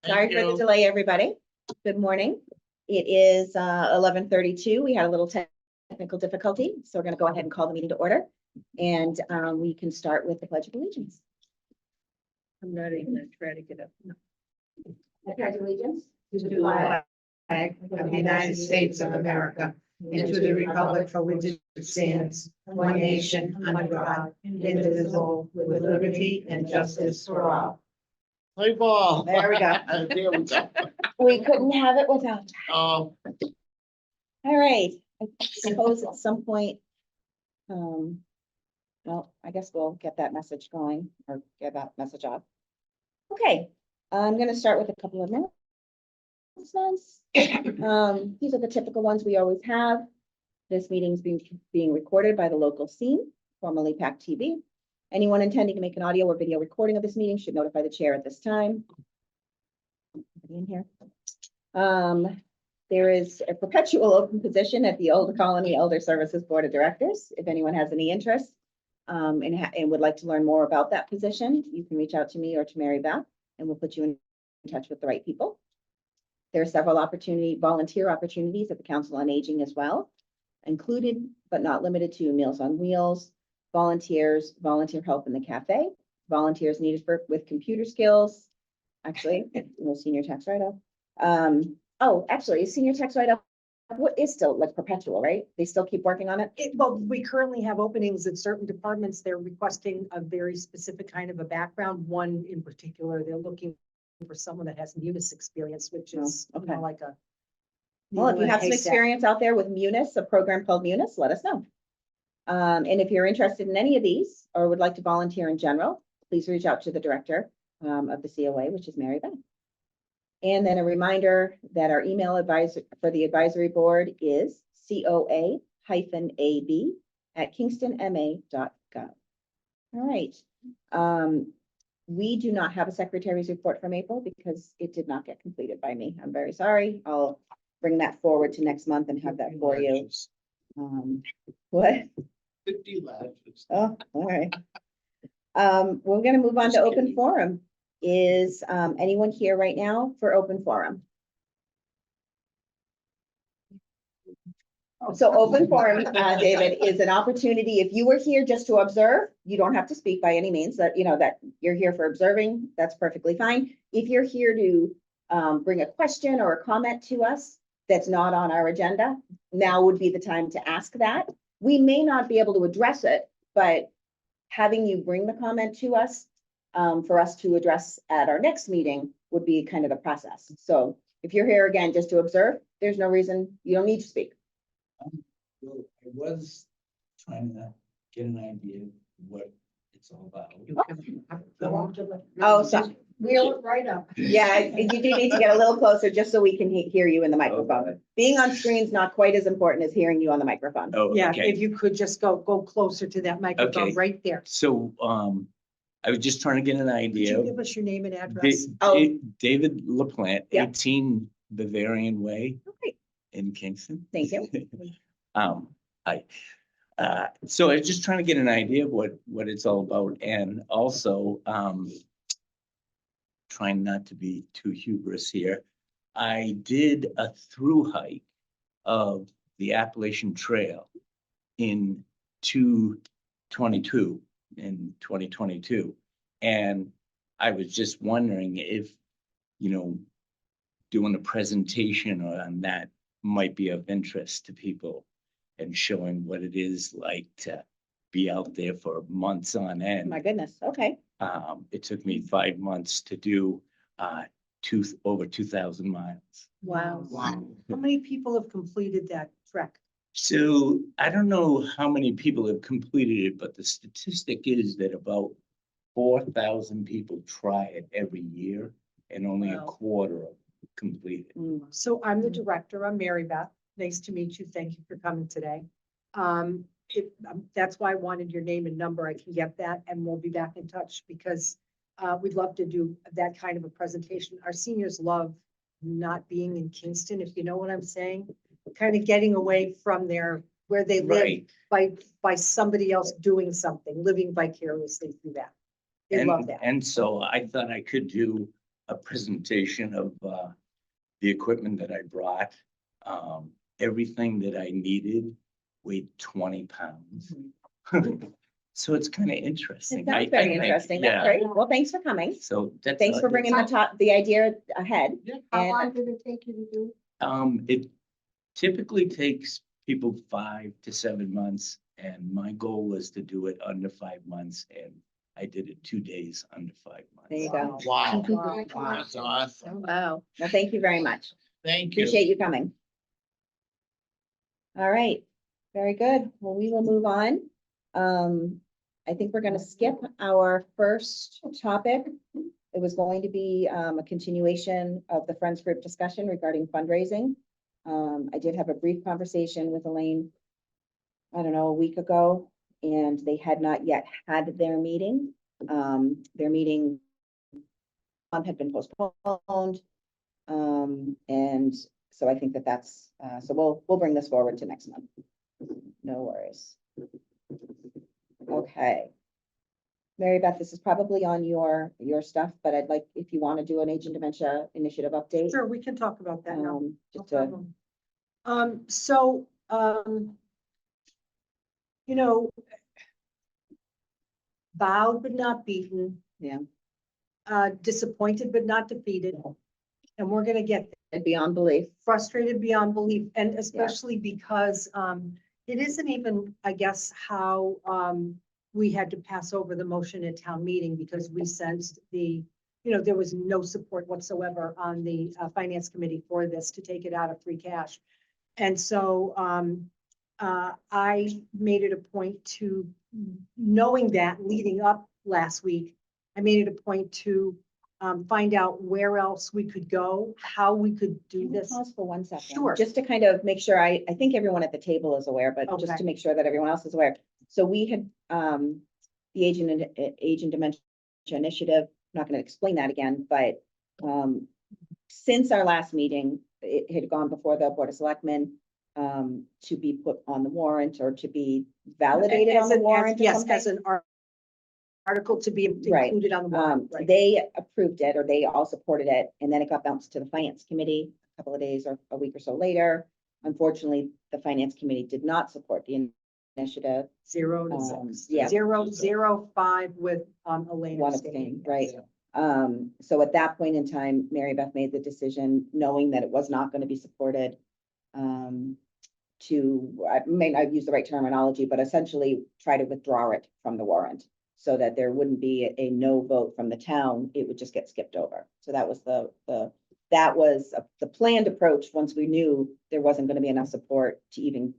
Sorry for the delay, everybody. Good morning. It is 11:32. We had a little technical difficulty, so we're going to go ahead and call the meeting to order. And we can start with the Pledge of Allegiance. I'm not even gonna try to get up. I pledge allegiance To the flag of the United States of America and to the republic for which it stands, one nation, under God, indivisible, with liberty and justice for all. Play ball. There we go. There we go. We couldn't have it without. Um, All right. I suppose at some point, well, I guess we'll get that message going or get that message off. Okay, I'm going to start with a couple of announcements. These are the typical ones we always have. This meeting is being recorded by the local scene, formerly PAC TV. Anyone intending to make an audio or video recording of this meeting should notify the chair at this time. In here. There is a perpetual open position at the Old Colony Elder Services Board of Directors. If anyone has any interest and would like to learn more about that position, you can reach out to me or to Mary Beth, and we'll put you in touch with the right people. There are several volunteer opportunities at the Council on Aging as well, included but not limited to Meals on Wheels, volunteer help in the cafe, volunteers needed with computer skills. Actually, no senior tax write-off. Actually, senior tax write-off, what is still like perpetual, right? They still keep working on it? Well, we currently have openings in certain departments. They're requesting a very specific kind of a background. One in particular, they're looking for someone that has munis experience, which is okay. like a. Well, if you have some experience out there with Munis, a program called Munis, let us know. And if you're interested in any of these or would like to volunteer in general, please reach out to the director of the COA, which is Mary Beth. And then a reminder that our email advisor for the advisory board is coa-ab@kingstonma.gov. All right. We do not have a secretary's report from April because it did not get completed by me. I'm very sorry. I'll bring that forward to next month and have that for you. What? 50 lashes. Oh, all right. We're going to move on to open forum. Is anyone here right now for open forum? So open forum, David, is an opportunity. If you were here just to observe, you don't have to speak by any means. That that you're here for observing, that's perfectly fine. If you're here to bring a question or a comment to us that's not on our agenda, now would be the time to ask that. We may not be able to address it, but having you bring the comment to us for us to address at our next meeting would be kind of the process. So if you're here again just to observe, there's no reason you don't need to speak. Well, I was trying to get an idea of what it's all about. Oh, so Wheel it right up. yeah, you do need to get a little closer just so we can hear you in the microphone. Okay. Being on screen is not quite as important as hearing you on the microphone. Oh, Yeah, okay. if you could just go closer to that microphone Okay. right there. So, I was just trying to get an Could you idea. give us your name and address? David LaPlante, Yeah. 18 Bavarian Way Okay. in Kingston. Thank you. Hi. So I was just trying to get an idea of what it's all about, and also, trying not to be too hubris here. I did a through hike of the Appalachian Trail in 2022, and I was just wondering if, doing a presentation on that might be of interest to people and showing what it is like to be out there for months on end. My goodness. Okay. It took me 5 months to do over 2,000 miles. Wow. Wow. How many people have completed that trek? So I don't know how many people have completed it, but the statistic is that about 4,000 people try it every year and only a Wow. quarter of complete it. So I'm the director. I'm Mary Beth. Nice to meet you. Thank you for coming today. That's why I wanted your name and number. I can get that and we'll be back in touch because we'd love to do that kind of a presentation. Our seniors love not being in Kingston, if you know what I'm saying. Kind of getting away from where they live by somebody else doing something, living vicariously through that. They love that. And so I thought I could do a presentation of, the equipment that I brought. Everything that I needed weighed 20 pounds. So it's kind of It interesting. sounds very think, interesting. That's yeah. great. Well, thanks for coming. So that's. Thanks for bringing the idea ahead. How And- long did it take you to do? It typically takes people 5 to 7 months, and my goal is to do it under 5 months, and I did it 2 days under 5 months. There you go. Wow, Wow. that's awesome. Wow. Well, thank you very much. Thank you. Appreciate you coming. All right, very good. Well, we will move on. I think we're gonna skip our first topic. It was going to be a continuation of the Friends Group discussion regarding fundraising. I did have a brief conversation with Elaine, I don't know, a week ago, and they had not yet had their meeting. Their meeting had been postponed. And so I think that that's, so we'll bring this forward to next month. No worries. Okay. Mary Beth, this is probably on your stuff, but I'd like, if you want to do an Age and Dementia Initiative update. Sure, we can talk about that now. No Just to, problem. So, you know, bowed but not beaten. Yeah. Disappointed but not defeated. And we're gonna get beyond belief. frustrated beyond belief, and especially because it isn't even, I guess, how we had to pass over the motion at town meeting because we sensed there was no support whatsoever on the finance committee for this to take it out of free cash. And so I made it a point to, knowing that leading up last week, I made it a point to find out where else we could go, how we could do Can we this. pause for 1 second? Sure. Just to kind of make sure, I think everyone at the table is aware, but just Okay. to make sure that everyone else is aware. So we had, the Age and Dementia Initiative, I'm not going to explain that again, but since our last meeting, it had gone before the Board of Selectmen to be put on the warrant or to be validated on the warrant or Yes, something. as an article to be Right. included on the warrant. Right. They approved it, or they all supported it, and then it got bounced to the Finance Committee a couple of days or a week or so later. Unfortunately, the Finance Committee did not support the initiative. 0 to 6. Yeah. 005 with Elaine. One abstaining. abstain, right? So at that point in time, Mary Beth made the decision, knowing that it was not going to be supported. I may not use the right terminology, but essentially try to withdraw it from the warrant so that there wouldn't be a no vote from the town. It would just get skipped over. So that was the planned approach once we knew there wasn't going to be enough support to even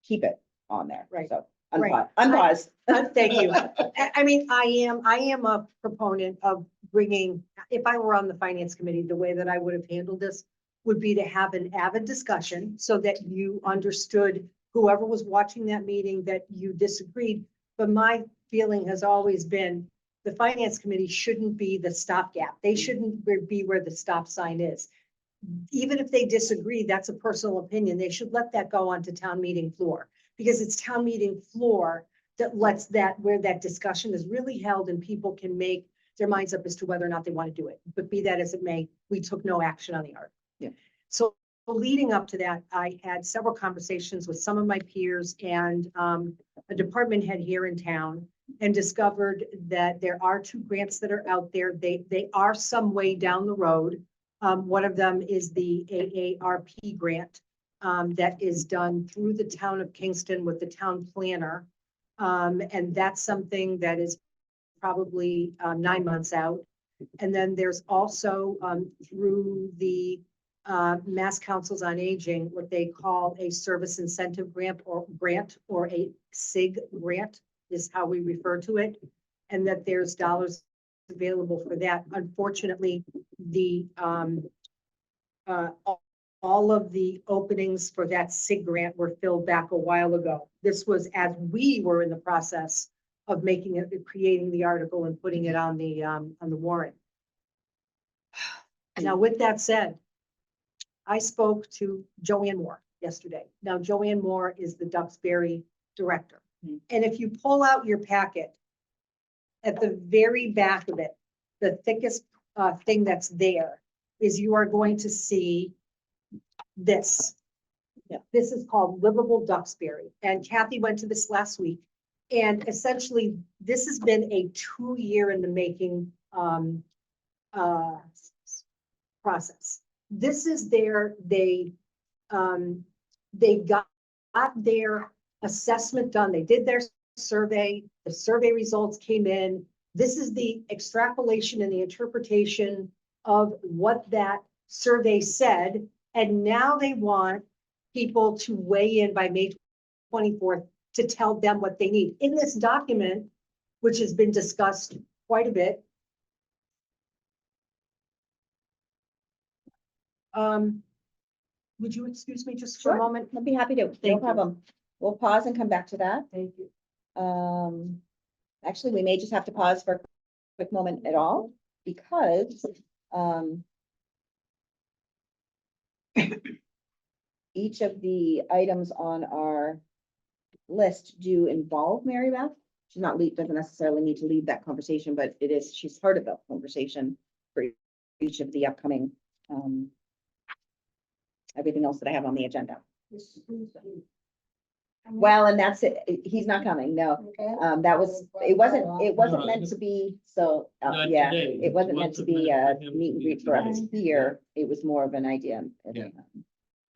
keep it on there. Right. So Right. unpause. Thank you. I mean, I am a proponent of bringing, if I were on the finance committee, the way that I would have handled this would be to have an avid discussion so that you understood, whoever was watching that meeting, that you disagreed. But my feeling has always been the finance committee shouldn't be the stopgap. They shouldn't be where the stop sign is. Even if they disagree, that's a personal opinion. They should let that go onto town meeting floor, because it's town meeting floor that lets where that discussion is really held and people can make their minds up as to whether or not they want to do it. But be that as it may, we took no action on the article. Yeah. So leading up to that, I had several conversations with some of my peers and a department head here in town, and discovered that there are 2 grants that are out there. They are some way down the road. One of them is the AARP grant that is done through the town of Kingston with the town planner. And that's something that is probably 9 months out. And then there's also through the Mass Councils on Aging, what they call a service incentive grant or a SIG grant is how we refer to it. And that there's dollars available for that. Unfortunately, the all of the openings for that SIG grant were filled back a while ago. This was as we were in the process of creating the article and putting it on the warrant. Now, with that said, I spoke to Joanne Moore yesterday. Now, Joanne Moore is the Duxbury director. Mm. And if you pull out your packet, at the very back of it, the thickest thing that's there is you are going to see this. Yeah. This is called livable Duxbury, and Kathy went to this last week. And essentially, this has been a 2-year in the making, process. This is they got their assessment done. They did their survey. The survey results came in. This is the extrapolation and the interpretation of what that survey said. And now they want people to weigh in by May 24th to tell them what they need. In this document, which has been discussed quite a bit, would you excuse me just for a Sure. moment? I'd be happy to, no Thank you. problem. We'll pause and come back to that. Thank you. Actually, we may just have to pause for a quick moment at all, because, each of the items on our list do involve Mary Beth. She's not doesn't necessarily need to lead that conversation, but she's part of the conversation for each of the upcoming, everything else that I have on the agenda. Well, and that's it. He's not coming, no. It wasn't meant to be, so, Not yeah, today. it wasn't meant to be a meant for him meet to and be greet for us present. here. It was more of an idea. Yeah.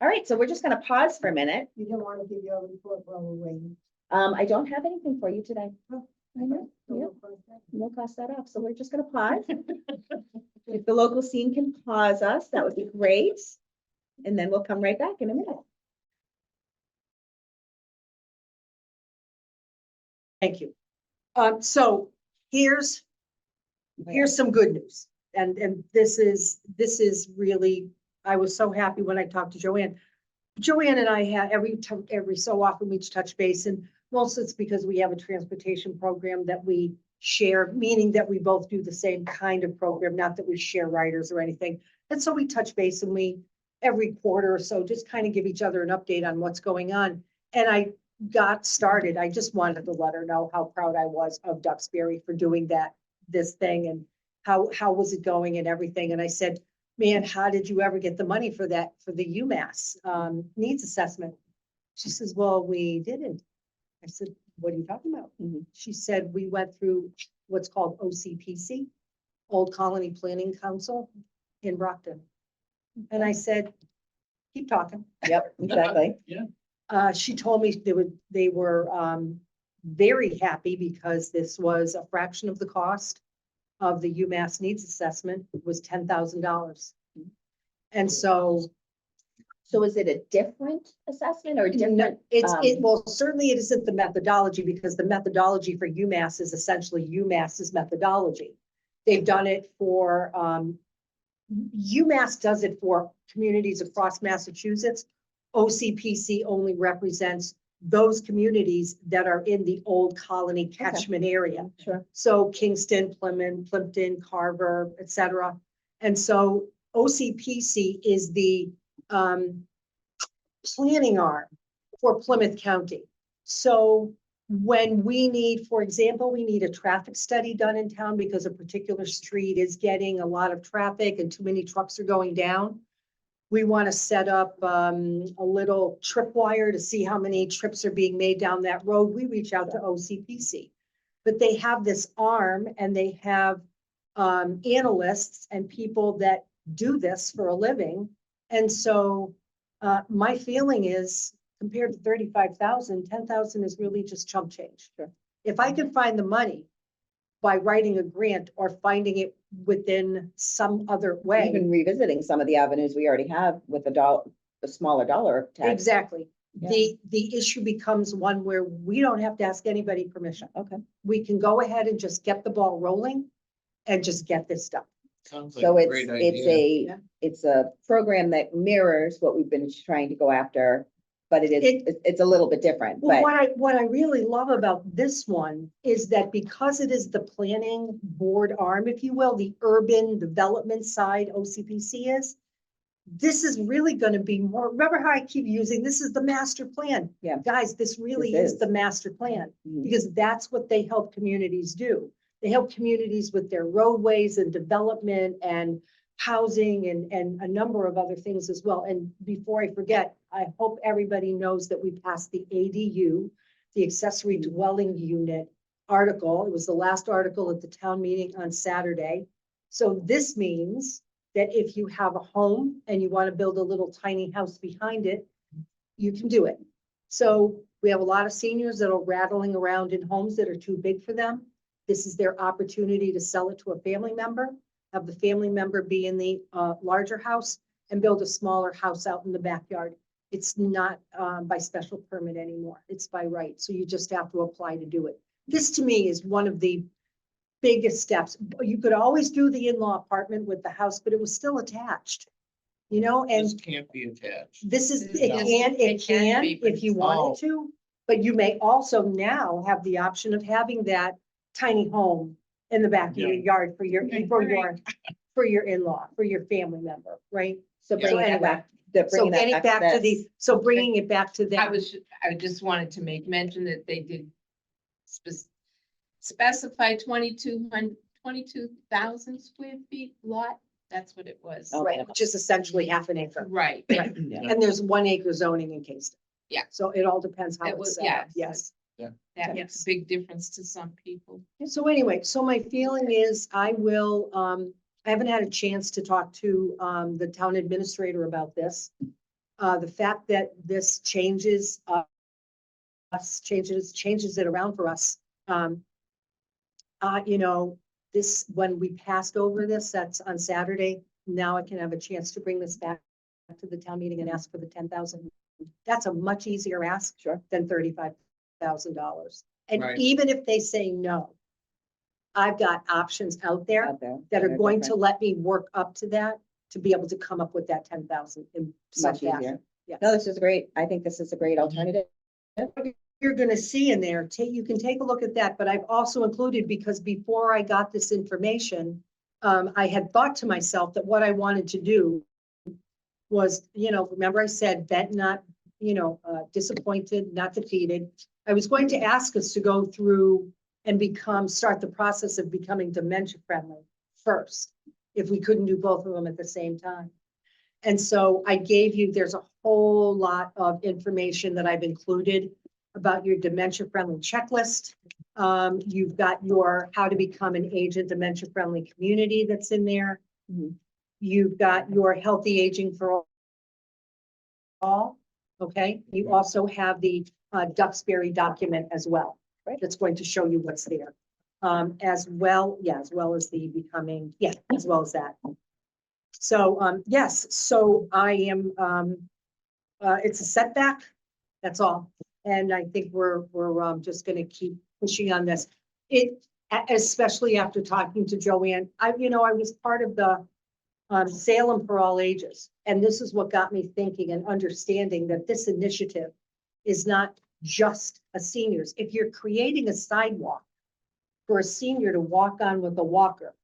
All right, so we're just gonna pause for a minute. You don't want to give your report while we're waiting. I don't have anything for you today. Oh, I know, yeah, we'll cross that off. So we're just gonna pause. If the local scene can pause us, that would be great. And then we'll come right back in a minute. Thank you. So here's some good news. And this is really, I was so happy when I talked to Joanne. Joanne and I had every so often we touch base, and mostly it's because we have a transportation program that we share, meaning that we both do the same kind of program, not that we share riders or anything. And so we touch base, and we every quarter or so just kind of give each other an update on what's going on. And I got started. I just wanted to let her know how proud I was of Duxbury for doing this thing, and how was it going and everything. And I said, man, how did you ever get the money for that, for the UMass needs assessment? She says, well, we didn't. I said, what are you talking about? Mhm. She said, we went through what's called OCPC, Old Colony Planning Council in Brockton. And I said, keep talking. Yep, exactly. Yeah. She told me they were very happy because this was a fraction of the cost of the UMass needs assessment. It was $10,000. And so So is it a different assessment or different? well, certainly it isn't the methodology, because the methodology for UMass is essentially UMass's methodology. They've done it for, UMass does it for communities across Massachusetts. OCPC only represents those communities that are in the Old Colony catchment area. Sure. So Kingston, Plymouth, Plimpton, Carver, et cetera. And so OCPC is the planning arm for Plymouth County. So when we need, for example, we need a traffic study done in town because a particular street is getting a lot of traffic and too many trucks are going down, we want to set up a little tripwire to see how many trips are being made down that road. We reach out to OCPC, but they have this arm and they have analysts and people that do this for a living. And so my feeling is, compared to 35,000, 10,000 is really just chump change. Sure. If I can find the money by writing a grant or finding it within some other way. Even revisiting some of the avenues we already have with a smaller dollar tax. Exactly. Yeah. The issue becomes one where we don't have to ask anybody permission. Okay, We can go ahead and just get the ball rolling and just get this done. Sounds like so a it's, great it's idea. a, it's a program that mirrors what we've been trying to go after, but it's a little bit different, Well, but what I really love about this one is that because it is the planning board arm, if you will, the urban development side OCPC is, this is really going to be more, remember how I keep using, this is the master plan. Yeah. Guys, this really This is is. the master plan, Mhm. because that's what they help communities do. They help communities with their roadways and development and housing and a number of other things as well. And before I forget, I hope everybody knows that we passed the ADU, the accessory dwelling unit article. It was the last article at the town meeting on Saturday. So this means that if you have a home and you want to build a little tiny house behind it, you can do it. So we have a lot of seniors that are rattling around in homes that are too big for them. This is their opportunity to sell it to a family member, have the family member be in the larger house and build a smaller house out in the backyard. It's not by special permit anymore. It's by right. So you just have to apply to do it. This to me is one of the biggest steps. You could always do the in-law apartment with the house, but it was still attached. You know, and This can't be attached. this is, It it doesn't- can, it it can can, be, but if you it's- wanted to. But you may also now have the option of having that tiny home in the back of your yard for your in-law, for your family member, right? So Yeah. bringing So it back, So getting back to this. bringing it back to them. I just wanted to make mention that they did specify 22,000 square feet lot. That's what it was. Oh. Right, which is essentially half an acre. Right. Right. Yeah. And there's 1 acre zoning in Kingston. Yeah. So it all depends how It it's was- set yeah. up. Yes. That makes Yes. a big difference to some people. So anyway, so my feeling is I will, I haven't had a chance to talk to, the town administrator about this. The fact that this changes, changes it around for us. You know, this, when we passed over this, that's on Saturday. Now I can have a chance to bring this back to the town meeting and ask for the 10,000. That's a much easier ask than $35,000. And Right. even if they say no, I've got options out there out there that are going to different, let me work up to that, to be able to come up with that 10,000 in some much fashion. easier. Yes. No, this is great. I think this is a great alternative. You're gonna see in there, you can take a look at that, but I've also included, because before I got this information, I had thought to myself that what I wanted to do was, you know, remember I said, bet not, you know, disappointed, not defeated. I was going to ask us to go through and start the process of becoming dementia friendly first, if we couldn't do both of them at the same time. And so I gave you, there's a whole lot of information that I've included about your dementia-friendly checklist. You've got your how to become an agent dementia-friendly community that's in there. Mhm. You've got your healthy aging for all. Okay, you also have the Duxbury document as well. Right. That's going to show you what's there. As well as the becoming, as well as that. So, yes, so I am, it's a setback, that's all. And I think we're just gonna keep pushing on this. Especially after talking to Joanne, I was part of the Salem for All Ages. And this is what got me thinking and understanding that this initiative is not just a seniors. If you're creating a sidewalk for a senior to walk on with a walker,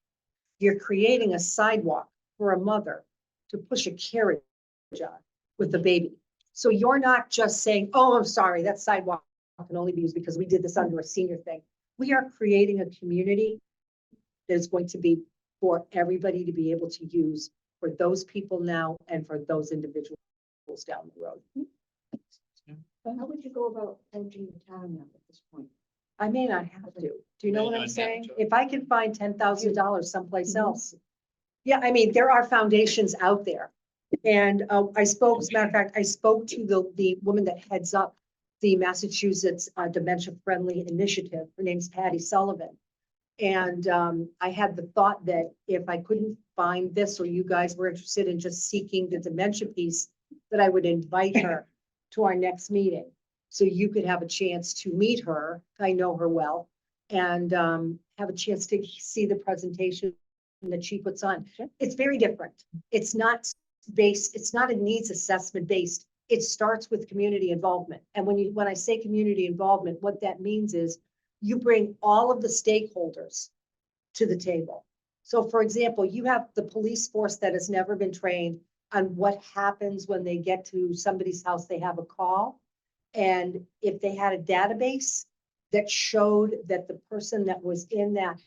you're creating a sidewalk for a mother to push a carriage on with the baby. So you're not just saying, oh, I'm sorry, that sidewalk can only be used because we did this under a senior thing. We are creating a community that is going to be for everybody to be able to use for those people now and for those individuals down the road. How would you go about approaching the town now at this point? I may not have to. Do you know May what not I'm have saying? to. If I can find $10,000 someplace Mhm. else. Yeah, I mean, there are foundations out there. And I spoke, as a matter of fact, I spoke to the woman that heads up the Massachusetts Dementia Friendly Initiative. Her name's Patty Sullivan. And I had the thought that if I couldn't find this, or you guys were interested in just seeking the dementia piece, that I would invite her to our next meeting. So you could have a chance to meet her. I know her well. And have a chance to see the presentation that she puts on. Sure. It's very different. It's not a needs assessment based. It starts with community involvement. And when I say community involvement, what that means is you bring all of the stakeholders to the table. So for example, you have the police force that has never been trained on what happens when they get to somebody's house, they have a call. And if they had a database that showed that the person that was in that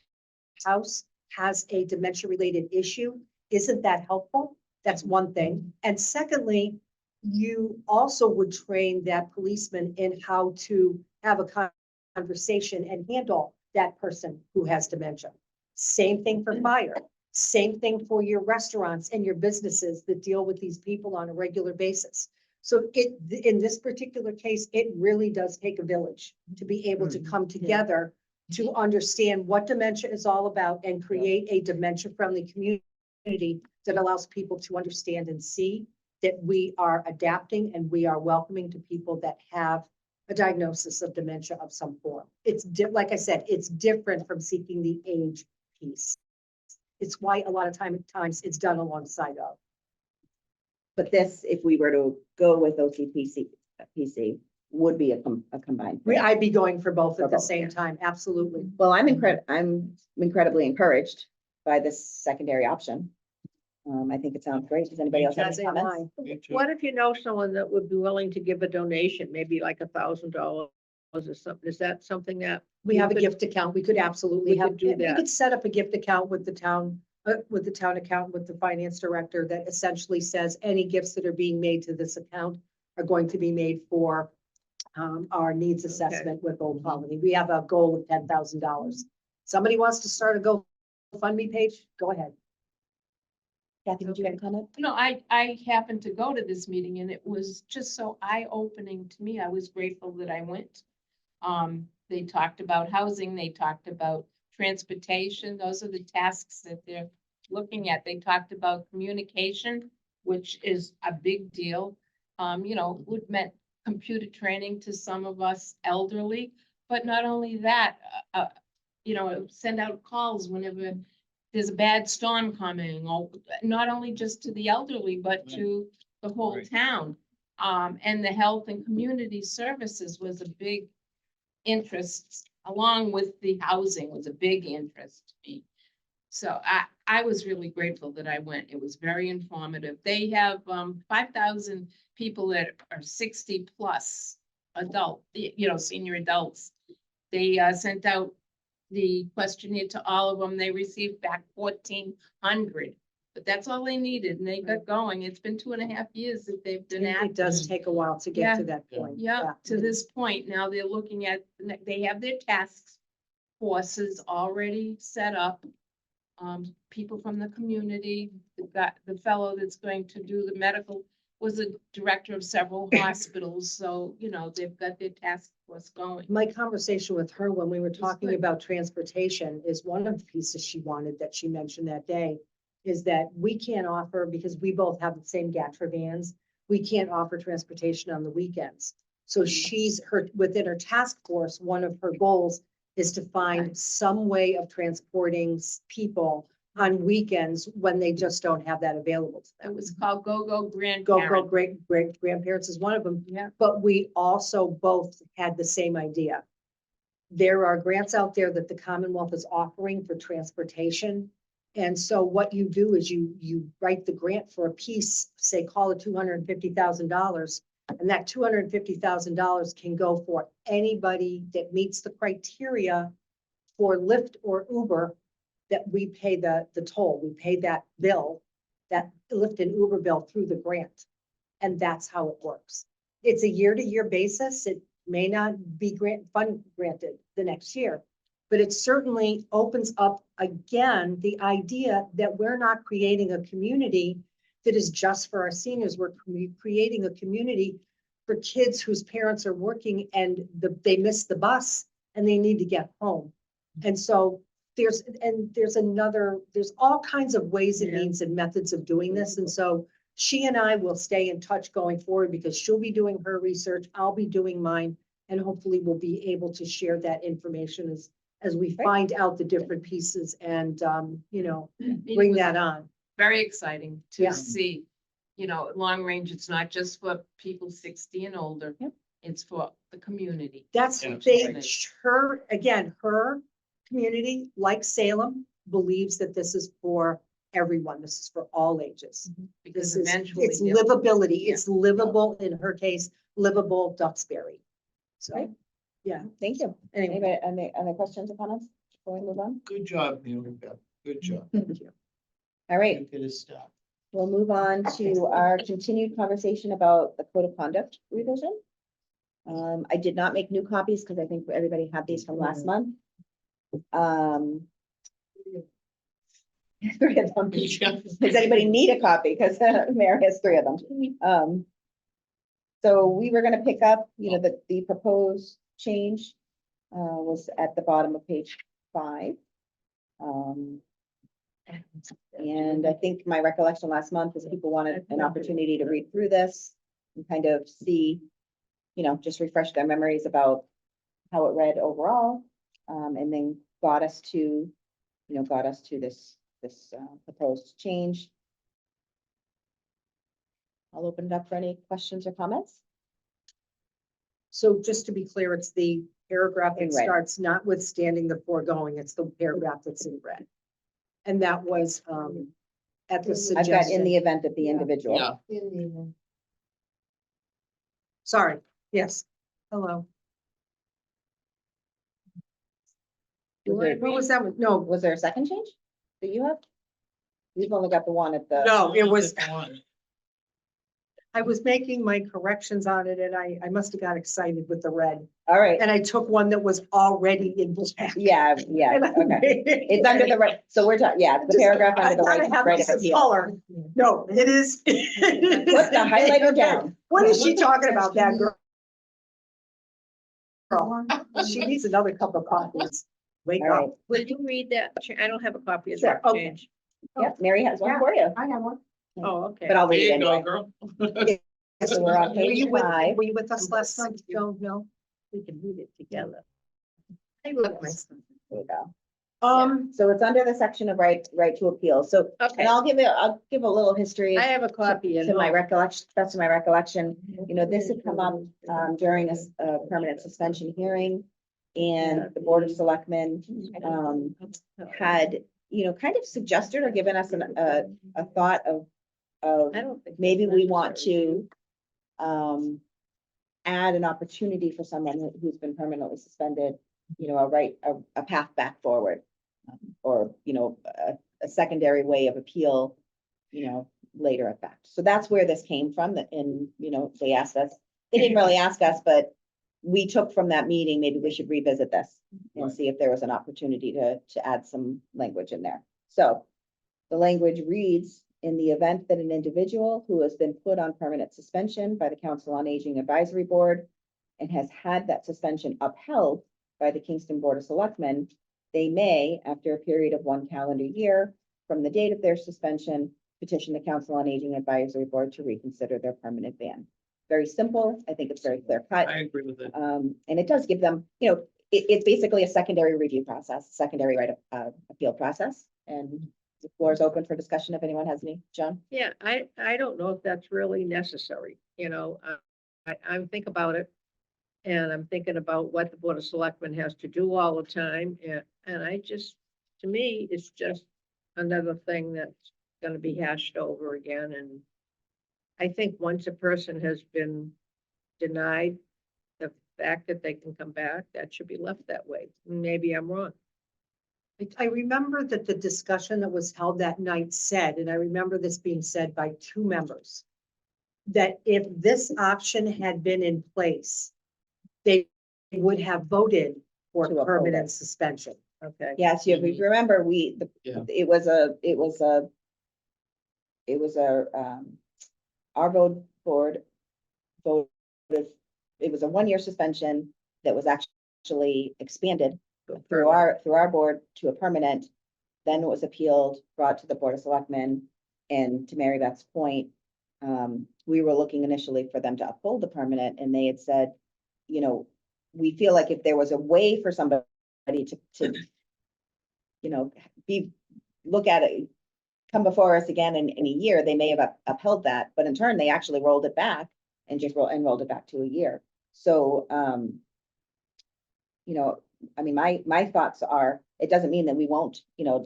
house has a dementia-related issue. Isn't that helpful? That's one thing. And secondly, you also would train that policeman in how to have a conversation and handle that person who has dementia. Same thing for fire. Same thing for your restaurants and your businesses that deal with these people on a regular basis. So in this particular case, it really does take a village to be able to come together to understand what dementia is all about and create a dementia-friendly community that allows people to understand and see that we are adapting and we are welcoming to people that have a diagnosis of dementia of some form. It's like I said, it's different from seeking the age piece. It's why a lot of times it's done alongside of. But this, if we were to go with OCPC, PC, would be a combined. thing. I'd be going for both For at the both, same yeah. time, absolutely. Well, I'm incredibly encouraged by this secondary option. I think it sounds great. Does anybody else have As any am comments? I. Me too. What if you know someone that would be willing to give a donation, maybe like $1,000 or something? Is that something that? We you have a could- gift account. We could absolutely We have, could do we that. could set up a gift account with the town accountant, with the finance director that essentially says any gifts that are being made to this account are going to be made for our needs assessment with Old Colony. We have a goal of $10,000. Somebody wants to start a GoFundMe page? Go ahead. Kathy, did you have a comment? No, I happened to go to this meeting and it was just so eye-opening to me. I was grateful that I went. They talked about housing, they talked about transportation. Those are the tasks that they're looking at. They talked about communication, which is a big deal. Would meant computer training to some of us elderly, but not only that, send out calls whenever there's a bad storm coming, or not only just to the elderly, but to the whole Right. town. And the health and community services was a big interest, along with the housing was a big interest to me. So I was really grateful that I went. It was very informative. They have 5,000 people that are 60 plus adult, senior adults. They sent out the questionnaire to all of them. They received back 1,400, but that's all they needed, and they got going. It's been 2.5 years that they've been at. It does take a while to get to that point. Yeah, to this point. Now they're looking at, they have their task forces already set up. People from the community, the fellow that's going to do the medical was a director of several hospitals. So, they've got their task force going. My conversation with her when we were was talking good. about transportation is one of the pieces she wanted that she mentioned that day is that we can't offer, because we both have the same GATRA vans, we can't offer transportation on the weekends. So within her task force, one of her goals is to find some way of transporting people on weekends when they just don't have that available to them. It was called Go Go Grandparent. great grandparents is one of them. Yeah. But we also both had the same idea. There are grants out there that the Commonwealth is offering for transportation. And so what you do is you write the grant for a piece, say, call it $250,000. And that $250,000 can go for anybody that meets the criteria for Lyft or Uber, that we pay the toll, we pay that bill, that Lyft and Uber bill through the grant. And that's how it works. It's a year-to-year basis. It may not be granted the next year, but it certainly opens up again the idea that we're not creating a community that is just for our seniors. We're creating a community for kids whose parents are working and they miss the bus and they need to get home. And so there's all kinds of ways and Yeah. means and methods of doing this. And so she and I will stay in touch going forward because she'll be doing her research, I'll be doing mine, and hopefully we'll be able to share that information as we Great. find out the different pieces and, It bring was that on. Very exciting Yeah. to see, long range. It's not just for people 60 and older. Yep. It's for the community. That's, Absolutely. her community, like Salem, believes that this is for everyone. This is for all ages. Because This is, eventually. it's they'll- livability. Yeah. It's livable, in her case, livable Duxbury. So, Great. yeah, Thank you. anyway. Anybody, any questions or comments? before we move on? Good job, Mary Beth. Good job. All right, You could have stopped. we'll move on to our continued conversation about the code of conduct revision. I did not make new copies because I think everybody had these from last month. Three of them. Does anybody need a copy? Because Mary has three of them. So we were gonna pick up, the proposed change was at the bottom of page 5. And I think my recollection last month is people wanted an opportunity to read through this and kind of see, just refresh their memories about how it read overall. And then got us to this proposed change. I'll open it up for any questions or comments. So just to be clear, it's the paragraph In that red. starts notwithstanding the foregoing, it's the paragraph that's in red. And that was, at the I've got in the suggestion, event that the Yeah. individual. Yeah, sorry, yes, hello. Was there, What was that? No, was there a second change that you have? You've only got the one at the. no, it was, Just one. I was making my corrections on it and I must have got excited with the red. All right, And I took one that was already in black. yeah, And I okay. made it It's under the right, so we're talking, yeah, the Just- paragraph I under the thought I right, had right this of in appeal. color. No, it is. Put the highlighter down. What is she talking about, that girl? She needs another cup of coffee. Wake All right, up. Will you read that? I don't have a copy of Sure, that okay. change. yep, Mary has one Yeah. for you, I have one. Oh, okay. but I'll There read it you go, anyway. girl. So we're on Were page you with, 5. were you with us last month, Joe? No? We can read it together. I love my son. There you go. So So it's under the section of right to appeal. So, Okay, and I'll give a little history. I have a copy at To my home. recollection, best of my recollection, this had come up during a permanent suspension hearing. And the Board of Selectmen had, kind of suggested or given us a thought of I don't think. maybe that's we want necessary. to add an opportunity for someone who's been permanently suspended, a path back forward. Or, a secondary way of appeal, later effect. So that's where this came from, and, they asked us, they didn't really ask us, but we took from that meeting, maybe we should revisit this and Right. see if there was an opportunity to add some language in there. So the language reads, in the event that an individual who has been put on permanent suspension by the Council on Aging Advisory Board and has had that suspension upheld by the Kingston Board of Selectmen, they may, after a period of 1 calendar year from the date of their suspension, petition the Council on Aging Advisory Board to reconsider their permanent ban. Very simple. I think it's very clear cut. I agree with it. And it does give them, it's basically a secondary review process, secondary right of appeal process. And the floor is open for discussion if anyone has any. John? Yeah, I don't know if that's really necessary, I'm thinking about it. And I'm thinking about what the Board of Selectmen has to do all the time, and I just, to me, it's just another thing that's gonna be hashed over again, and I think once a person has been denied the fact that they can come back, that should be left that way. Maybe I'm wrong. I remember that the discussion that was held that night said, and I remember this being said by 2 members, that if this option had been in place, they would have voted for To uphold permanent it. suspension. Okay. Yes, you remember, Yeah. it was our board voted, it was a 1-year suspension that was actually expanded through our board to a permanent. Then it was appealed, brought to the Board of Selectmen, and to Mary Beth's point, we were looking initially for them to uphold the permanent, and they had said, we feel like if there was a way for somebody to look at it, come before us again in a year, they may have upheld that, but in turn, they actually rolled it back and just rolled it back to a year. So, my thoughts are, it doesn't mean that we won't,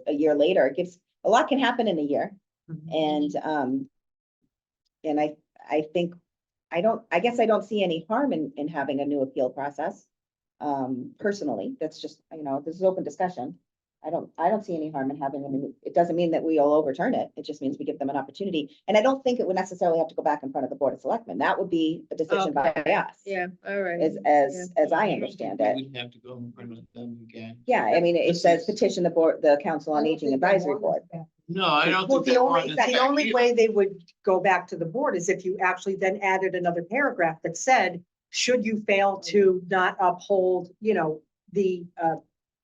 a year later, a lot can happen in a year. And I think, I guess I don't see any harm in having a new appeal process. Personally, that's just, this is open discussion. I don't see any harm in having them. It doesn't mean that we'll overturn it. It just means we give them an opportunity. And I don't think it would necessarily have to go back in front of the Board of Selectmen. That would be a decision by Okay. us. Yeah, all right. As I don't understand think it. we would have to go in front of them again. Yeah, I mean, it This says is- petition the Council on Aging Advisory Board. No, I don't Well, think they want us the back only either. way they would go back to the board is if you actually then added another paragraph that said, should you fail to not uphold, the,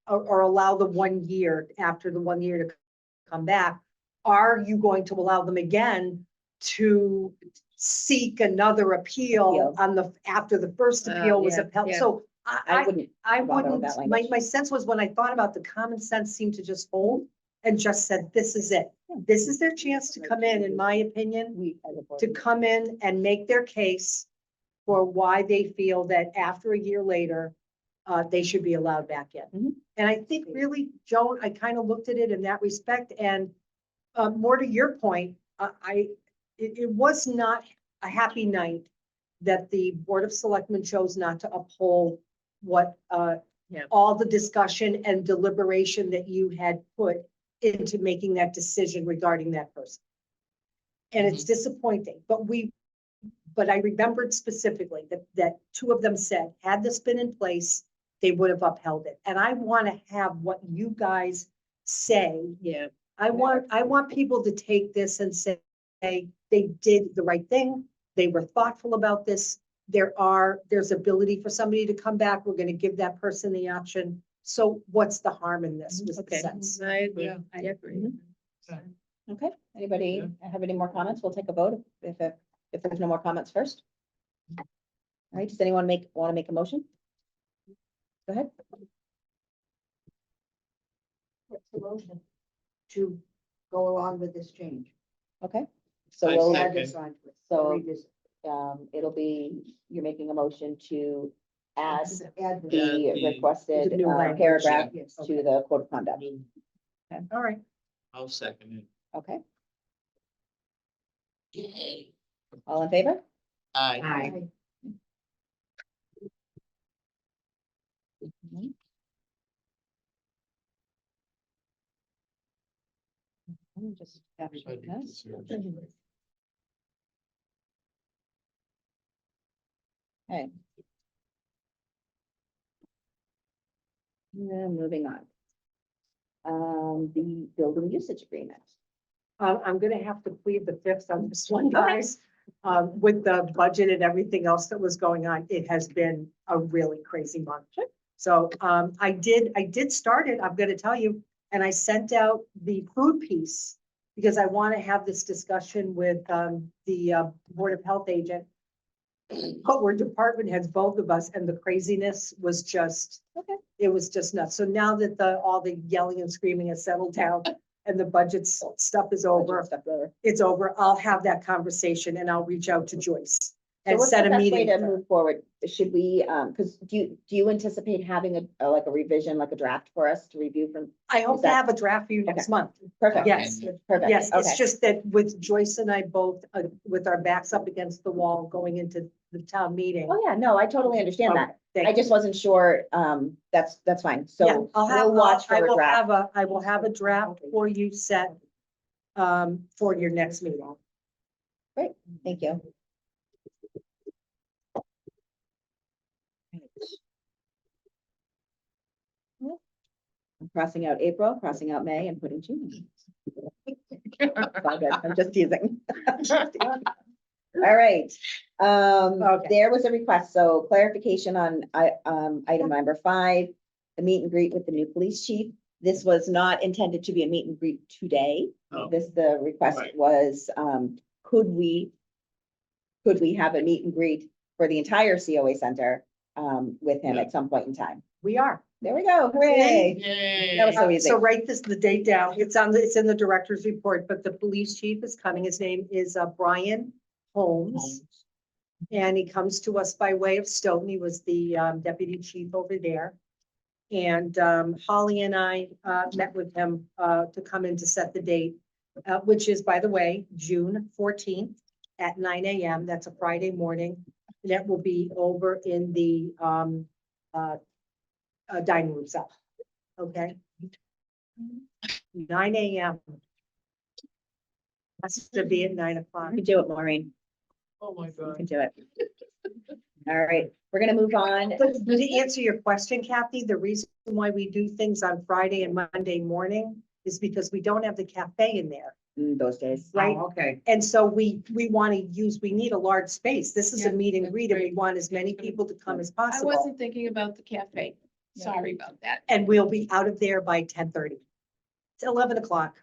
or allow the 1 year, after the 1 year to come back, are you going to allow them again to seek another appeal Appeal. on after the first appeal was Yeah, upheld? yeah. So I wouldn't. I bother with wouldn't, that my, language. my sense was when I thought about the common sense seemed to just hold and just said, this is it. This is their chance to come in my opinion, We, as a board. to come in and make their case for why they feel that after a year later, they should be allowed back in. Mhm. And I think really, Joan, I kind of looked at it in that respect and more to your point, it was not a happy night that the Board of Selectmen chose not to uphold what, Yeah. all the discussion and deliberation that you had put into making that decision regarding that person. And it's disappointing, but I remembered specifically that two of them said, had this been in place, they would have upheld it. And I want to have what you guys say. Yeah, I want people to take this and say, they did the right thing. They were thoughtful about this. There's ability for somebody to come back. We're going to give that person the option. So what's the harm in this? Was the okay, sense. I agree. Yeah. I agree. Okay, anybody have any more comments? We'll take a vote if there's no more comments first. All right, does anyone want to make a motion? Go ahead. What's the motion? To go along with this change. Okay, so I we'll, second. so, it'll be, you're making a motion to add Add the the- requested The new language. paragraph Yes, to the code of conduct. All right. I'll second Okay, it. Yay. all in favor? Aye. Aye. Mhm. Let me just capture Everybody this. deserves it. Okay. Moving on. The building usage agreement. I'm gonna have to plead the fifth on this one, guys. With the budget and everything else that was going on, it has been a really crazy month. So, I did start it, I'm gonna tell you, and I sent out the food piece because I want to have this discussion with, the, Board of Health agent. But we're department heads, both of us, and the craziness was just, Okay. it was just nuts. So now that all the yelling and screaming has settled down and the budget stuff is over, Stuff over. it's over, I'll have that conversation and I'll reach out to Joyce So and what's set the a best way meeting. to move forward? Should we, because do you anticipate having like a revision, like a draft for us to review from? I hope is to that- have a draft for you next month. Perfect. Yes, Perfect. yes, Okay. it's just that with Joyce and I both, with our backs up against the wall going into the town meeting. Oh, yeah, no, I totally understand that. Thank I you. just wasn't sure, that's fine. Yeah, So I'll have, we'll watch I for a will draft. I will have a draft for you set for your next meeting. Thank you. I'm crossing out April, crossing out May, and putting June. It's all good. I'm just teasing. All right, Okay. there was a request, so clarification on, item number 5, the meet and greet with the new police chief. This was not intended to be a meet and greet today. Oh. The request Right. was, could we have a meet and greet for the entire COA center, with him Yeah. at some point in time? We are. There we go, hooray. Yay. That was so easy. So write the date down. It's in the director's report, but the police chief is coming. His name is Brian Holmes. And he comes to us by way of Stoughton. He was the deputy chief over there. And Holly and I met with him to come in to set the date, which is, by the way, June 14th at 9 a.m. That's a Friday morning. That will be over in the dining room cell. Okay? 9 AM. Has to be at 9 o'clock. You can do it, Maureen. Oh, my You God. can do it. All right, we're gonna move on. But to answer your question, Kathy, the reason why we do things on Friday and Monday morning is because we don't have the cafe in there, Those days. right? Oh, okay. And so we want to use, we need a large space. This is a Yeah, meet and that's greet and we great. want as many people to come as I possible. wasn't thinking about the cafe. Sorry about that. And we'll be out of there by 10:30. It's 11 o'clock.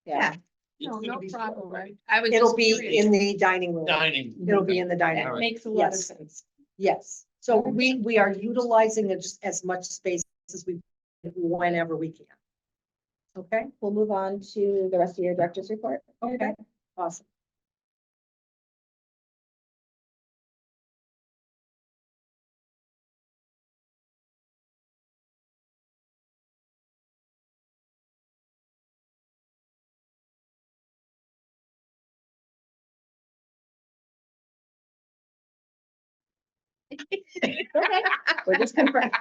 Yeah, No, no problem. I was It'll just be curious. in the dining room. Dining. It'll be in the dining That room. makes a lot of Yes. sense. Yes. So we are utilizing as much space as we, whenever we can. Okay, we'll move on to the rest of your director's report. okay, awesome. Okay, we're just confirming,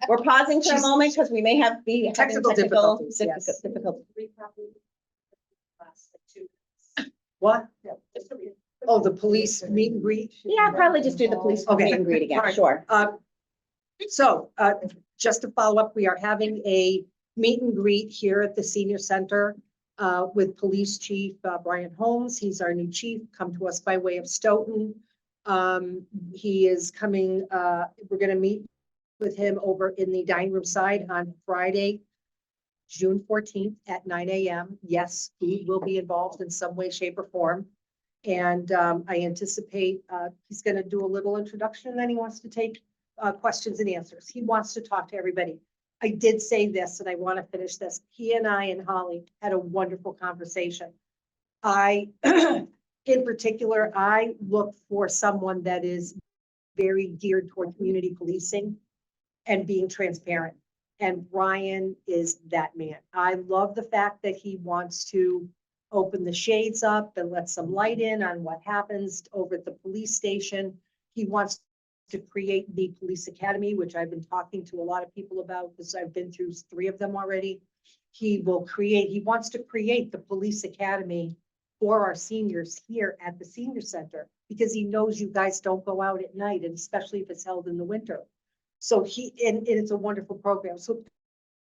we're pausing for a She's- moment because we may have having Technical difficulties, yes. difficult. What? Oh, the police meet and greet? Yeah, probably just do the police Okay. meet and greet again, Alright. sure. So, just to follow up, we are having a meet and greet here at the senior center with Police Chief Brian Holmes. He's our new chief, come to us by way of Stoughton. He is coming, we're gonna meet with him over in the dining room side on Friday, June 14th at 9 AM. Yes, food will be involved in some way, shape, or form. And I anticipate he's gonna do a little introduction, and then he wants to take questions and answers. He wants to talk to everybody. I did say this, and I want to finish this. He and I and Holly had a wonderful conversation. In particular, I look for someone that is very geared toward community policing and being transparent. And Brian is that man. I love the fact that he wants to open the shades up and let some light in on what happens over at the police station. He wants to create the police academy, which I've been talking to a lot of people about because I've been through 3 of them already. He wants to create the police academy for our seniors here at the senior center because he knows you guys don't go out at night, and especially if it's held in the winter. So and it's a wonderful program. So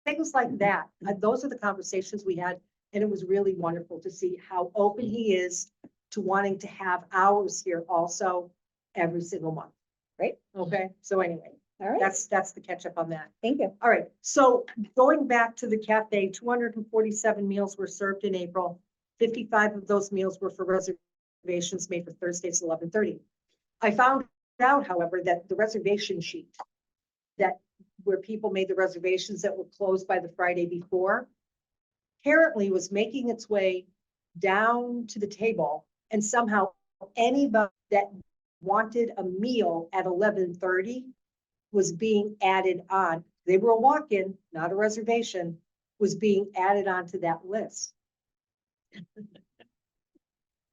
things like that, those are the conversations we had. And it was really wonderful to see how open he is to wanting to have hours here also every single month. Great. Okay, so anyway, All right, that's the catch up on that. thank you. All right, so going back to the cafe, 247 meals were served in April. 55 of those meals were for reservations made for Thursdays, 11:30. I found out, however, that the reservation sheet where people made the reservations that were closed by the Friday before, apparently was making its way down to the table, and somehow anybody that wanted a meal at 11:30 was being added on. They were a walk-in, not a reservation, was being added onto that list.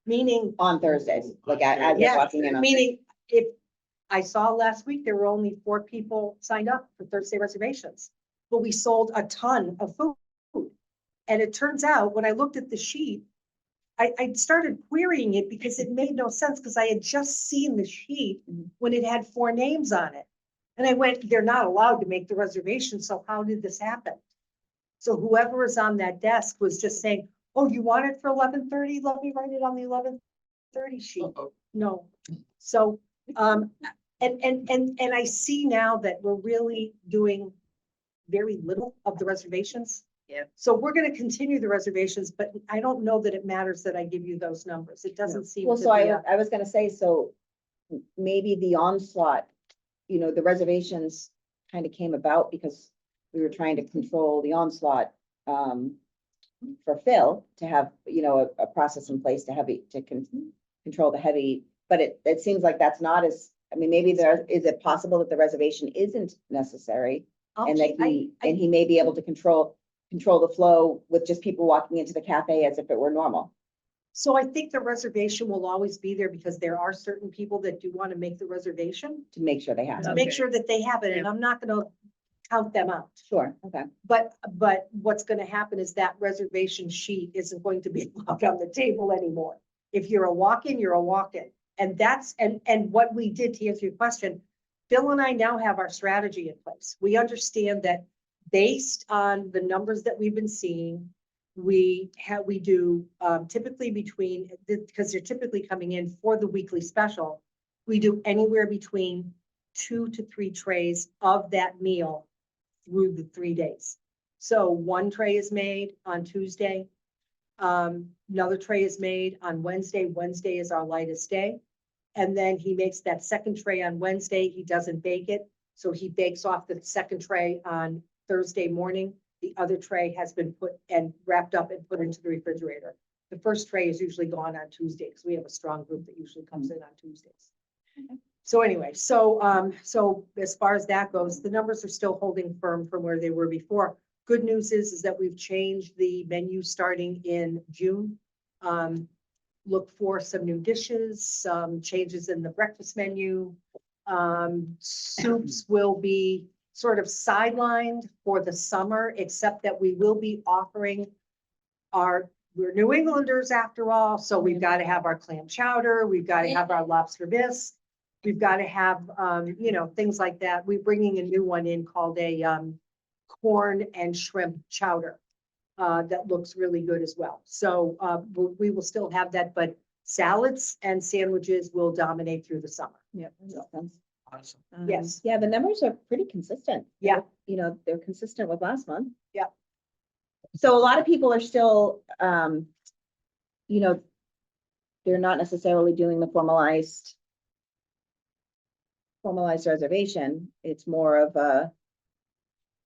Meaning, On Thursdays, like as you're yeah, walking in on. meaning if I saw last week, there were only 4 people signed up for Thursday reservations, but we sold a ton of food. And it turns out, when I looked at the sheet, I started querying it because it made no sense because I had just seen the sheet when it had 4 names on it. And I went, they're not allowed to make the reservation, so how did this happen? So whoever is on that desk was just saying, oh, you want it for 11:30? Let me write it on the 11:30 sheet. Uh-oh. No. So, and I see now that we're really doing very little of the reservations. Yeah. So we're gonna continue the reservations, but I don't know that it matters that I give you those numbers. It doesn't seem Well, to so be. I was gonna say, so maybe the onslaught, the reservations kind of came about because we were trying to control the onslaught for Phil to have, a process in place to control the heavy, but it seems like that's not as, maybe is it possible that the reservation isn't necessary? And that he may be able to control the flow with just people walking into the cafe as if it were normal. So I think the reservation will always be there because there are certain people that do want to make the reservation To make sure they have to it. make Okay. sure that they have it. And Yeah. I'm not gonna count them out. Sure, okay. But what's gonna happen is that reservation sheet isn't going to be left on the table anymore. If you're a walk-in, you're a walk-in. And that's, and what we did to answer your question, Bill and I now have our strategy in place. We understand that based on the numbers that we've been seeing, we do typically between, because they're typically coming in for the weekly special, we do anywhere between 2 to 3 trays of that meal through the 3 days. So one tray is made on Tuesday. Another tray is made on Wednesday. Wednesday is our lightest day. And then he makes that second tray on Wednesday. He doesn't bake it. So he bakes off the second tray on Thursday morning. The other tray has been put and wrapped up and put into the refrigerator. The first tray is usually gone on Tuesday because we have a strong group that usually comes in on Tuesdays. Okay. So anyway, so as far as that goes, the numbers are still holding firm from where they were before. Good news is that we've changed the menu starting in June. Look for some new dishes, some changes in the breakfast menu. Soups will be sort of sidelined for the summer, except that we will be offering we're New Englanders after all, so we've got to have our clam chowder, we've got to have our lobster bisque, we've got to have, things like that. We're bringing a new one in called a corn and shrimp chowder that looks really good as well. So we will still have that, but salads and sandwiches will dominate through the summer. Yeah. That makes sense. Awesome. Yes. Yeah, the numbers are pretty consistent. Yeah. They're consistent with last month. Yeah. So a lot of people are still, they're not necessarily doing the formalized reservation. It's more of a,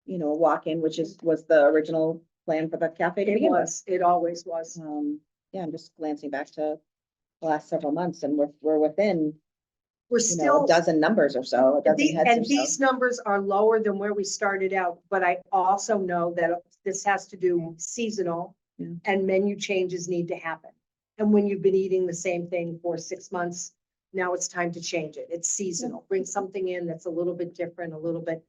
walk-in, which was the original plan for the cafe to begin with. It always was. Yeah, I'm just glancing back to the last several months and we're within, We're a still, dozen numbers or so, a dozen heads or and so. these numbers are lower than where we started out, but I also know that this has to do seasonal Yeah. and menu changes need to happen. And when you've been eating the same thing for 6 months, now it's time to change it. It's seasonal. Bring something in that's a little bit different, a little bit,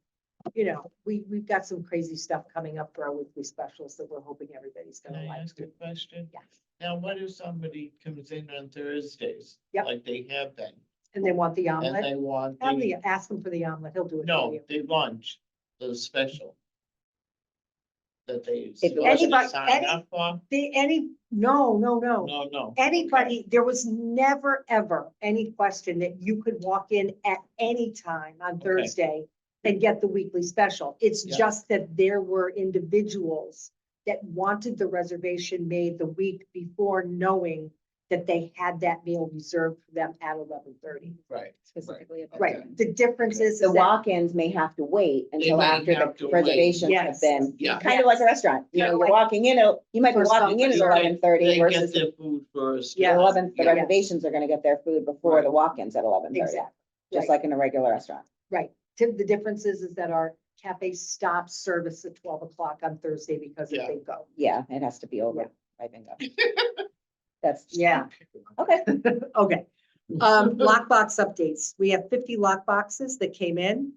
we've got some crazy stuff coming up for our weekly specials that we're hoping everybody's Can gonna I like. ask a question? Yeah. Now, what if somebody comes in on Thursdays? Yep. Like they have been, And they want the and omelet. they want, Ask him for the omelet. He'll do it for no, you. they lunch, the special. That they If still have to anybody- sign up for? No. No. Anybody, there was never, ever any question that you could walk in at any time on Okay. Thursday and get the weekly special. It's Yeah. just that there were individuals that wanted the reservation made the week before, knowing that they had that meal reserved for them at 11:30. Right. Specifically. about Right, that. the difference is The that, walk-ins may have to wait until may after have to the wait. reservations have Yes. been, Yeah. kind of like a restaurant. Yeah. You're Like- walking in, you might be For walking in at somebody. 11:30 They get versus their food first. Yeah. 11, the Yeah. reservations are gonna get their food before Right. the walk-ins at 11:30. exactly, Just right. like in a regular restaurant. Right. The difference is that our cafe stops service at 12 o'clock on Thursday because Yeah. of bingo. Yeah, it has to be over Yeah. by bingo. That's, Yeah. okay. Okay. Lockbox updates. We have 50 lockboxes that came in.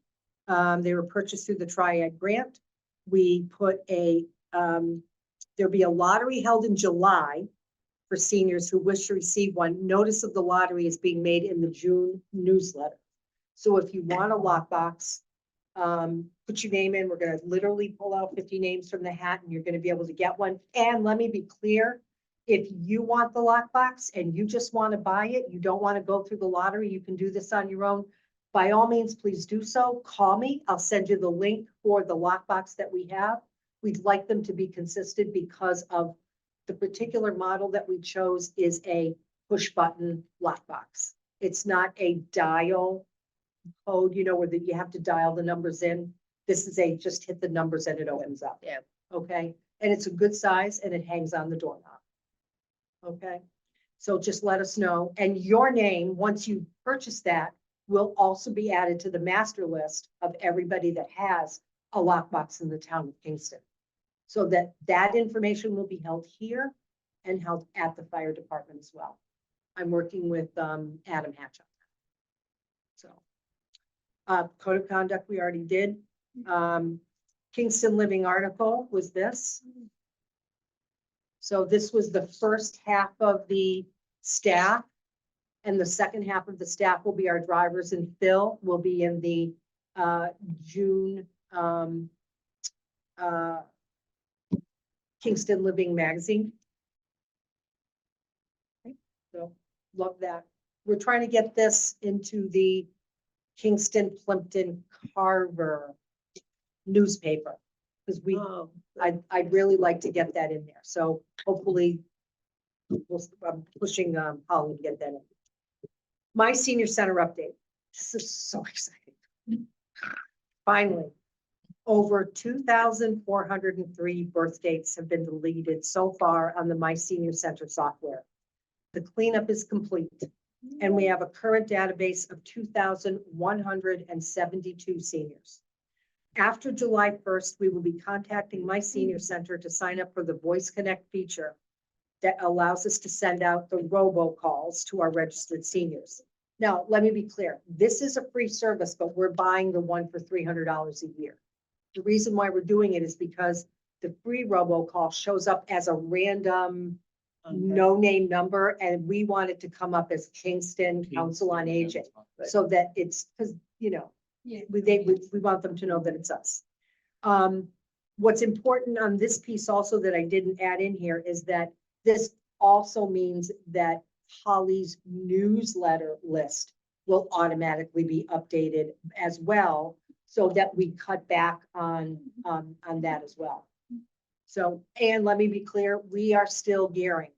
They were purchased through the Triad grant. We put there'll be a lottery held in July for seniors who wish to receive one. Notice of the lottery is being made in the June newsletter. So if you want a lockbox, put your name in. We're gonna literally pull out 50 names from the hat and you're gonna be able to get one. And let me be clear, if you want the lockbox and you just want to buy it, you don't want to go through the lottery, you can do this on your own. By all means, please do so. Call me. I'll send you the link for the lockbox that we have. We'd like them to be consistent because of the particular model that we chose is a push button lockbox. It's not a dial code, where you have to dial the numbers in. This is a just hit the numbers and it opens up. Yeah. Okay, and it's a good size and it hangs on the doorknob. Okay, so just let us know. And your name, once you purchase that, will also be added to the master list of everybody that has a lockbox in the town of Kingston. So that information will be held here and held at the fire department as well. I'm working with Adam Hatch on that. So code of conduct we already did. Kingston Living article was this. So this was the first half of the staff. And the second half of the staff will be our drivers, and Phil will be in the June Kingston Living magazine. Okay, so love that. We're trying to get this into the Kingston Plimpton Carver newspaper. Because Oh, I'd really like to get that in there. So hopefully I'm pushing Holly to get that in. My senior center update. This is so exciting. Finally, over 2,403 birth dates have been deleted so far on the My Senior Center software. The cleanup is complete, and we have a current database of 2,172 seniors. After July 1st, we will be contacting My Senior Center to sign up for the Voice Connect feature that allows us to send out the robocalls to our registered seniors. Now, let me be clear. This is a free service, but we're buying the one for $300 a year. The reason why we're doing it is because the free robocall shows up as a random no-name number, and we want it to come up as Kingston Council on Aging, so that it's, because, you know, Yeah. we want them to know that it's us. What's important on this piece also that I didn't add in here is that this also means that Holly's newsletter list will automatically be updated as well, so that we cut back on that as well. So, and let me be clear, we are still gearing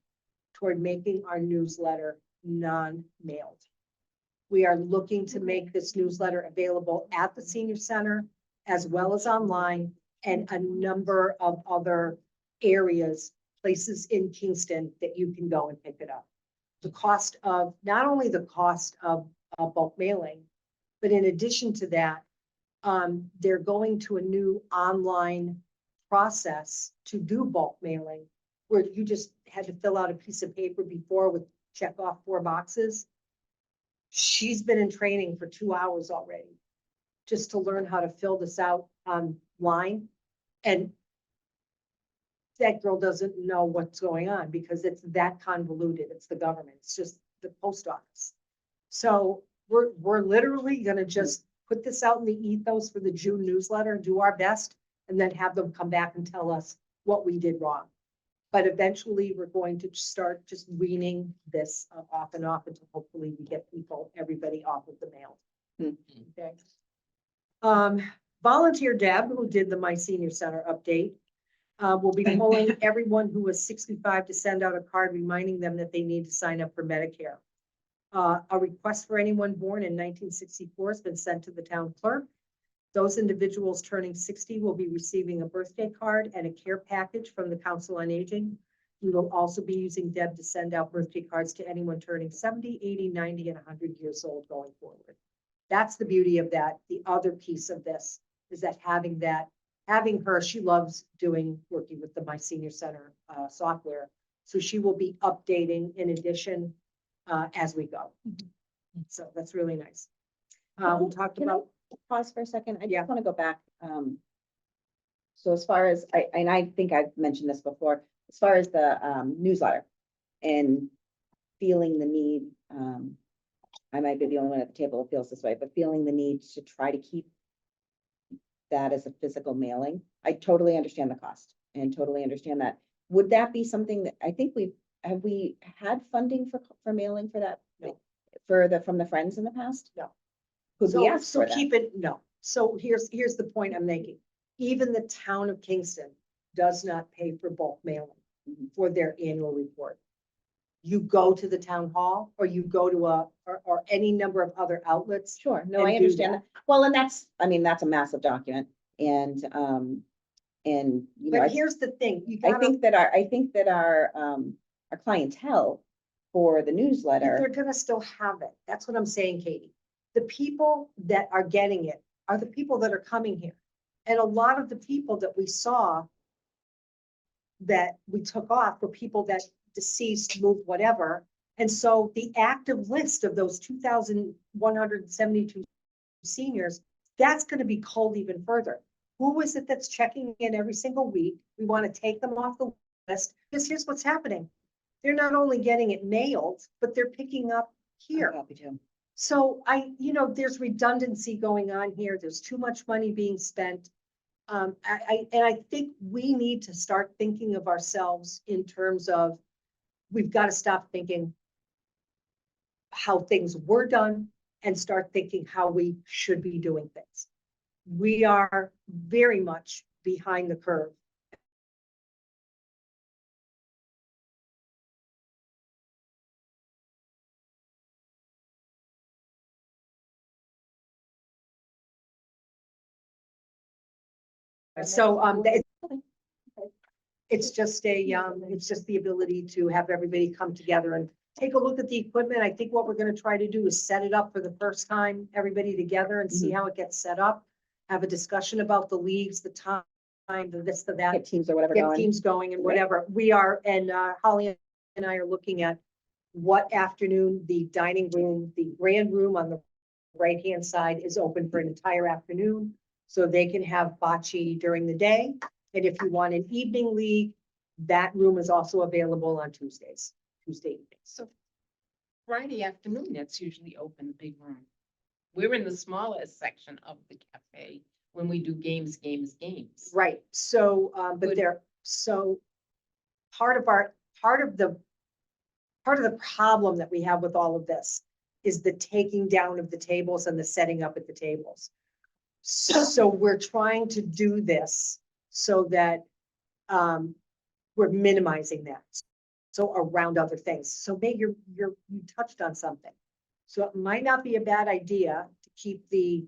toward making our newsletter non-mailed. We are looking to make this newsletter available at the senior center as well as online, and a number of other areas, places in Kingston that you can go and pick it up. The cost of, not only the cost of bulk mailing, but in addition to that, they're going to a new online process to do bulk mailing, where you just had to fill out a piece of paper before with check off 4 boxes. She's been in training for 2 hours already, just to learn how to fill this out online. And that girl doesn't know what's going on because it's that convoluted. It's the government. It's just the post office. So we're literally gonna just put this out in the ethos for the June newsletter, do our best, and then have them come back and tell us what we did wrong. But eventually, we're going to start just weaning this off and off until hopefully we get everybody off of the mail. Okay. Volunteer Deb, who did the My Senior Center update, will be pulling everyone who was 65 to send out a card reminding them that they need to sign up for Medicare. A request for anyone born in 1964 has been sent to the town clerk. Those individuals turning 60 will be receiving a birthday card and a care package from the Council on Aging. We will also be using Deb to send out birthday cards to anyone turning 70, 80, 90, and 100 years old going forward. That's the beauty of that. The other piece of this is that having her, she loves working with the My Senior Center software. So she will be updating in addition as we go. So that's really nice. We talked Can I about, pause for a second? I Yeah. just want to go back. So as far as, I think I've mentioned this before, as far as the newsletter and feeling the need, I might be the only one at the table that feels this way, but feeling the need to try to keep that as a physical mailing. I totally understand the cost and totally understand that. Would that be something that, I think have we had funding for mailing for that? No. From the Friends in the past? No. Could we ask so for that? keep it, no. So here's the point I'm making. Even the town of Kingston does not pay for bulk mailing for their annual report. You go to the town hall, or you go to or any number of other outlets. Sure, no, and I do understand that. that. Well, and that's a massive document and, you know, But here's the thing, I think that our clientele for the But newsletter, they're gonna still have it. That's what I'm saying, Katie. The people that are getting it are the people that are coming here. And a lot of the people that we saw that we took off were people that deceased, moved, whatever. And so the active list of those 2,172 seniors, that's gonna be culled even further. who is it that's checking in every single week? We want to take them off the list, because here's what's happening. They're not only getting it mailed, but they're picking up here. Copy too. So there's redundancy going on here. There's too much money being spent. I think we need to start thinking of ourselves in terms of, we've got to stop thinking how things were done and start thinking how we should be doing things. We are very much behind the curve. So, it's just it's just the ability to have everybody come together and take a look at the equipment. I think what we're gonna try to do is set it up for the first time, everybody together, and see how it gets set up. Have a discussion about the leagues, the time, the this, the that. Get teams or whatever Get going. teams going and whatever. We are, and Holly and I are looking at what afternoon the dining room, the grand room on the right-hand side is open for an entire afternoon. So they can have bocce during the day. And if you want an evening league, that room is also available on Tuesday evenings. So Friday afternoon, that's usually open, the big room. We're in the smallest section of the cafe when we do games. Right, so, but Good. so part of the problem that we have with all of this is the taking down of the tables and the setting up at the tables. So we're trying to do this so that we're minimizing that. So around other things. So Meg, you touched on something. So it might not be a bad idea to keep the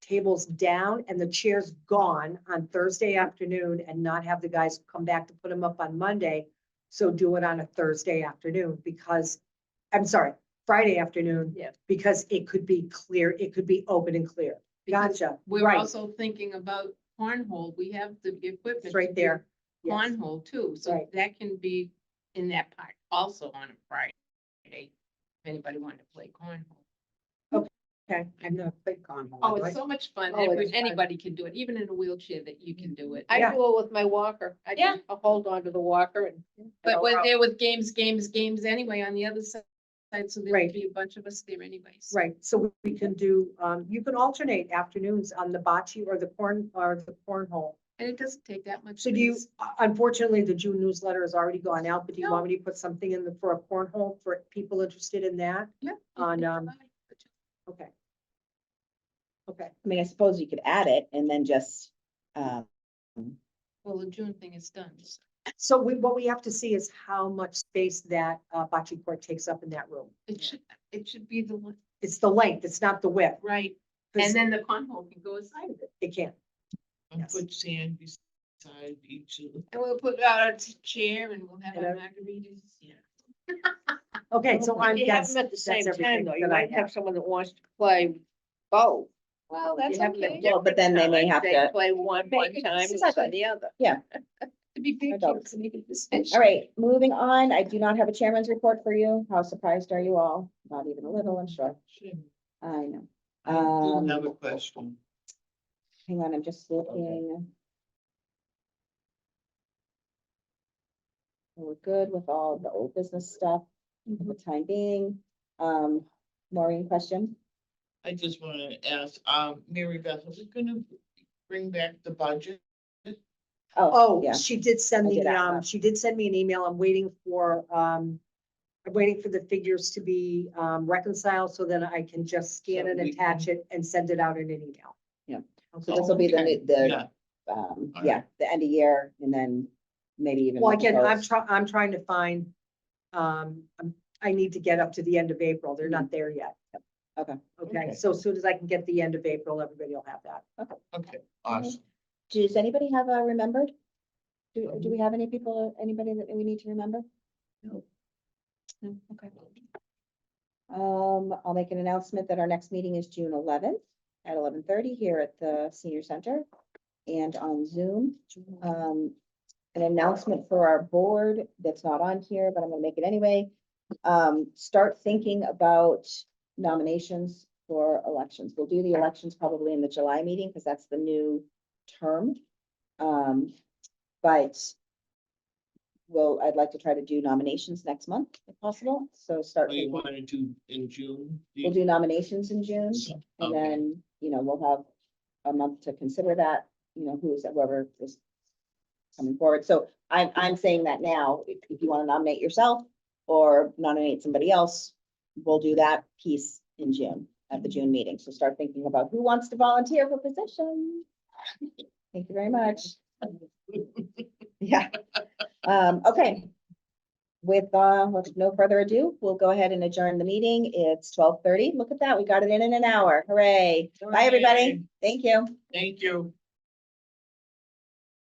tables down and the chairs gone on Thursday afternoon and not have the guys come back to put them up on Monday. So do it on a Thursday afternoon Friday afternoon. Yeah. Because it could be clear, it could be open and clear. Because Gotcha. We're Right. also thinking about cornhole. We have the equipment. It's right to do there. Yes. Cornhole too, so Right. that can be in that part also on a Friday. If anybody wanted to play cornhole. Okay. I've never played cornhole. Oh, it's so much fun. Oh, it's fun. Anybody can do it, even in a wheelchair that you can do it. I Yeah. do it with my walker. I Yeah. just hold on to the walker and. But when they're with games anyway on the other side, so there Right. would be a bunch of us there anyways. Right, so we can do, you can alternate afternoons on the bocce or the cornhole. And it doesn't take that much. So do you, space. unfortunately, the June newsletter has already gone out, but do you No. want me to put something for a cornhole for people interested in that? Yeah. On, okay. Okay, I mean, I suppose you could add it and then just, Well, the June thing is done. so. so what we have to see is how much space that bocce court takes up in that room. It should be the one, It's the length, it's not the width. right, 'Cause and then the cornhole can go inside of it. it can't. And Yes. put sand beside each of them. And we'll put out a chair and we'll have And our a- margaritas. Yeah. Okay, so I'm, You have that's, them at the same that's time, everything though. You that I might have someone that wants to play both. Well, You that's have them at okay. Well, but then they may different have times. to- Play one time, Exactly. and the other. To be big Adults. kids, make a decision. all right, moving on. I do not have a chairman's report for you. How surprised are you all? Not even a little, I'm sure. I know. I do have a Um, question. Hang on, I'm just looking. We're good with all the old business stuff for the time being. Maureen, question? I just want to ask, Mary Beth, are we gonna bring back the budget? Oh, yeah. she did send I me, did ask that. she did send me an email. I'm waiting for the figures to be reconciled so that I can just scan So and we attach it and send it out in an email. Yeah. Okay. So this will be Okay, yeah. yeah, the end of year and then maybe even. Well, the again, proposed. I'm trying to find, I need to get up to the end of April. They're not there yet. Okay. Okay, Okay. so as soon as I can get the end of April, everybody will have that. Okay, awesome. Does anybody have remembered? Do we have anybody that we need to remember? No. No, okay. I'll make an announcement that our next meeting is June 11th at 11:30 here at the senior center and on Zoom. An announcement for our board that's not on here, but I'm gonna make it anyway. Start thinking about nominations for elections. We'll do the elections probably in the July meeting because that's the new term. But I'd like to try to do nominations next month if possible, so start What do you thinking, want to do in June? we'll do nominations in June. And Okay. then, we'll have a month to consider that, whoever is coming forward. So I'm saying that now, if you want to nominate yourself or nominate somebody else, we'll do that piece in June, at the June meeting. So start thinking about who wants to volunteer for positions. Thank you very much. Yeah. Okay. With no further ado, we'll go ahead and adjourn the meeting. It's 12:30. Look at that. We got it in an hour. Hooray. Bye, everybody. Thank you. Thank you.